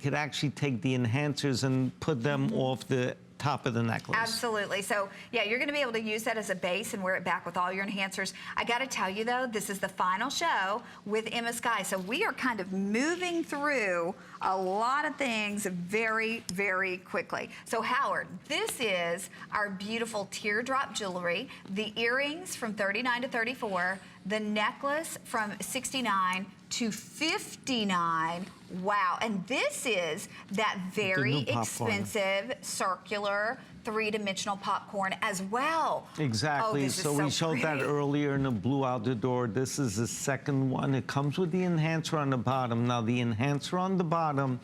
could actually take the enhancers and put them off the top of the necklace. Absolutely. So yeah, you're going to be able to use that as a base and wear it back with all your enhancers. I got to tell you though, this is the final show with Emma Skye. So we are kind of moving through a lot of things very, very quickly. So Howard, this is our beautiful teardrop jewelry, the earrings from $39 to $34, the necklace from $69 to $59. Wow, and this is that very expensive circular three-dimensional popcorn as well. Exactly. Oh, so we showed that earlier and it blew out the door. This is the second one. It comes with the enhancer on the bottom. Now the enhancer on the bottom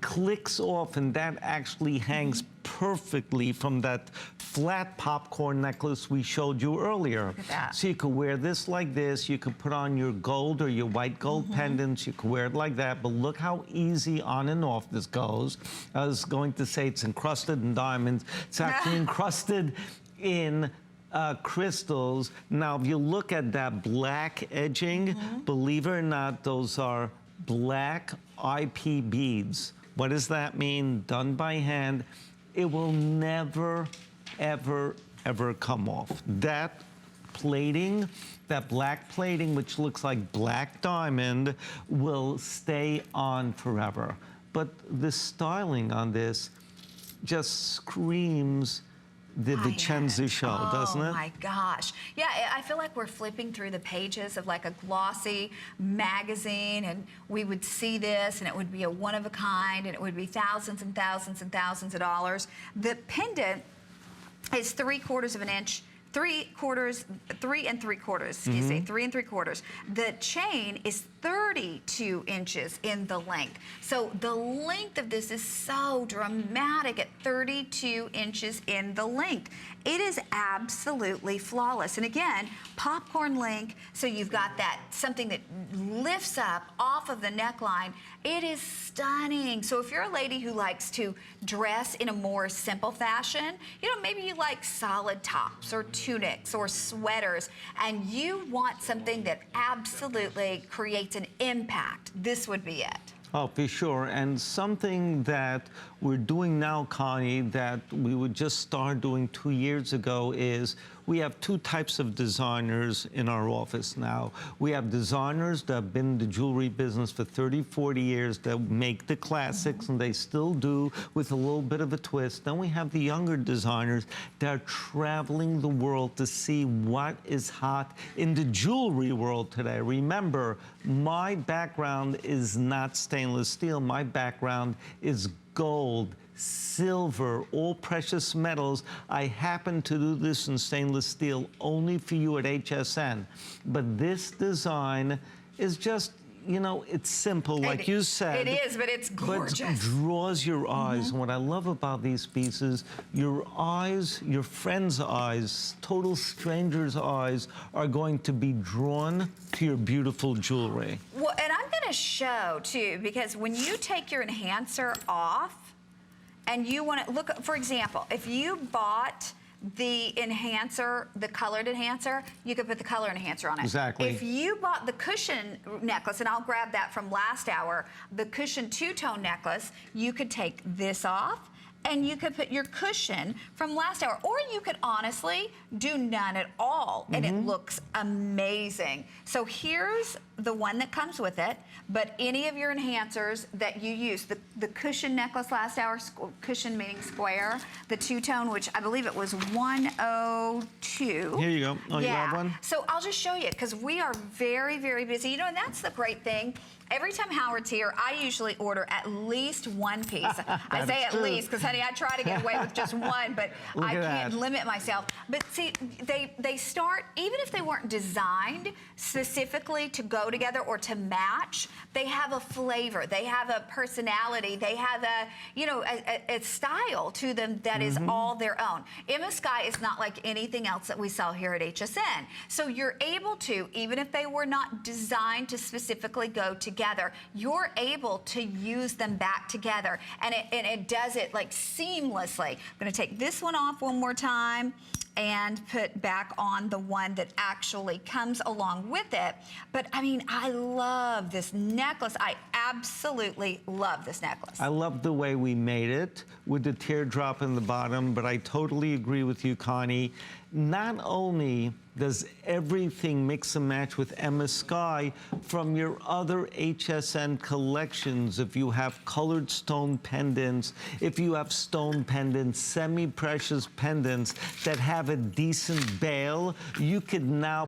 clicks off and that actually hangs perfectly from that flat popcorn necklace we showed you earlier. Look at that. So you could wear this like this. You could put on your gold or your white gold pendants. You could wear it like that. But look how easy on and off this goes. I was going to say it's encrusted in diamonds. It's actually encrusted in crystals. Now, if you look at that black edging, believe it or not, those are black IP beads. What does that mean? Done by hand. It will never, ever, ever come off. That plating, that black plating, which looks like black diamond, will stay on forever. But the styling on this just screams the Vincenzo show, doesn't it? Oh my gosh. Yeah, I feel like we're flipping through the pages of like a glossy magazine and we would see this and it would be a one of a kind and it would be thousands and thousands and thousands of dollars. The pendant is 3/4 of an inch, 3 and 3/4, excuse me, 3 3/4. The chain is 32 inches in the length. So the length of this is so dramatic at 32 inches in the length. It is absolutely flawless. And again, popcorn link, so you've got that, something that lifts up off of the neckline. It is stunning. So if you're a lady who likes to dress in a more simple fashion, you know, maybe you like solid tops or tunics or sweaters, and you want something that absolutely creates an impact, this would be it. Oh, for sure. And something that we're doing now, Connie, that we would just start doing 2 years ago is we have 2 types of designers in our office now. We have designers that have been in the jewelry business for 30, 40 years that make the classics, and they still do with a little bit of a twist. Then we have the younger designers that are traveling the world to see what is hot in the jewelry world today. Remember, my background is not stainless steel. My background is gold, silver, all precious metals. I happen to do this in stainless steel only for you at HSN. But this design is just, you know, it's simple, like you said. It is, but it's gorgeous. But it draws your eyes. And what I love about these pieces, your eyes, your friend's eyes, total stranger's eyes are going to be drawn to your beautiful jewelry. Well, and I'm going to show, too, because when you take your enhancer off and you want to, look, for example, if you bought the enhancer, the colored enhancer, you could put the color enhancer on it. Exactly. If you bought the cushion necklace, and I'll grab that from last hour, the cushion two-tone necklace, you could take this off and you could put your cushion from last hour, or you could honestly do none at all, and it looks amazing. So here's the one that comes with it, but any of your enhancers that you use, the cushion necklace last hour, cushion meaning square, the two-tone, which I believe it was 102. Here you go. Oh, you yeah. have one? So I'll just show you, because we are very, very busy. You know, and that's the great thing. Every time Howard's here, I usually order at least one piece. I say at least, because honey, I try to get away with just one, but I can't limit myself. But see, they start, even if they weren't designed specifically to go together or to match, they have a flavor, they have a personality, they have a, you know, a style to them that is all their own. Emma Skye is not like anything else that we sell here at HSN. So you're able to, even if they were not designed to specifically go together, you're able to use them back together, and it does it like seamlessly. I'm going to take this one off one more time. and put back on the one that actually comes along with it. But I mean, I love this necklace. I absolutely love this necklace. I love the way we made it with the teardrop in the bottom, but I totally agree with you, Connie. Not only does everything mix and match with Emma Skye from your other HSN collections, if you have colored stone pendants, if you have stone pendants, semi-precious pendants that have a decent bail, you could now